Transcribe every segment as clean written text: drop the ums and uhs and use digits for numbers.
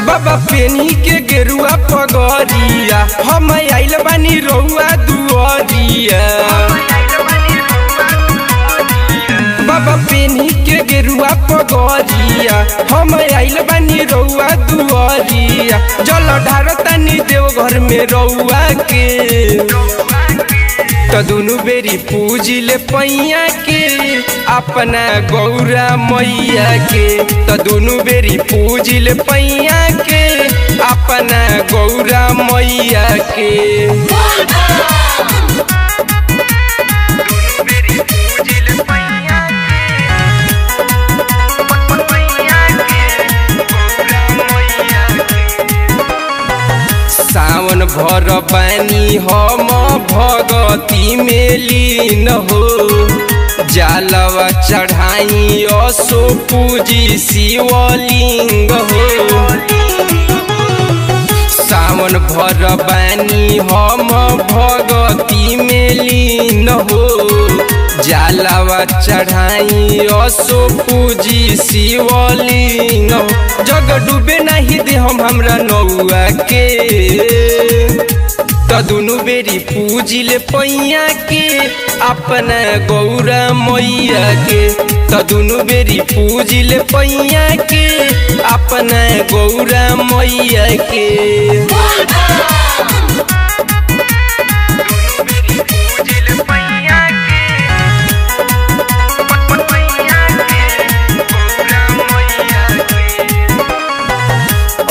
बाबा पेनी के गेरुआ पगरिया हम आइल बानी रउआ दुआरिया। बाबा पेनी के गेरुआ पगरिया हम आइल बानी रउआ दुआरिया। जल ढारतानी देव घर में रउआ के त दुनु बेरी पूजिले पैया के अपना गौरा मैया के। त दुनु बेरी पूजिले पैया के अपना गौरा मैया के। सावन भर पानी हम भगती में लीन हो। जालवा चढ़ाई असो पूजी शिवलिंग हो। सावन भर पानी हम भगती में लीन हो। जालवा चढ़ाई असो पूजी शिवलिंग हो। जग डूबे नहीं दे हमरा नौआ के। त दुनु बेरी पूजिले पैया के अपना गौरा मैया के। त दुनु बेरी पूजिले पैया के अपना गौरा मैया के।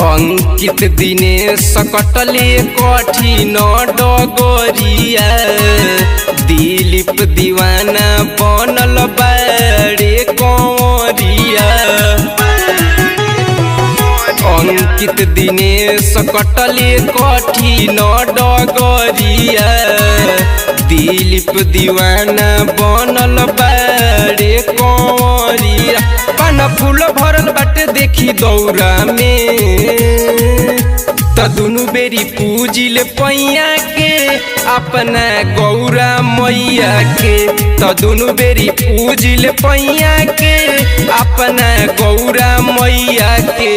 अंकित दिनेश कटले कठिन डगरिया। दिलीप दीवाना बनल बाड़े कंवरिया। अंकित दिनेश कटले कठिन डगरिया। दिलीप दीवाना बनल बाड़े कंवरिया। पाना फूल भरल बाटे देखी दौरा में। त दुनु बेरी पूजिले पैया के अपना गौरा मैया के। त दुनु बेरी पूजिले पैया के अपना गौरा मैया के।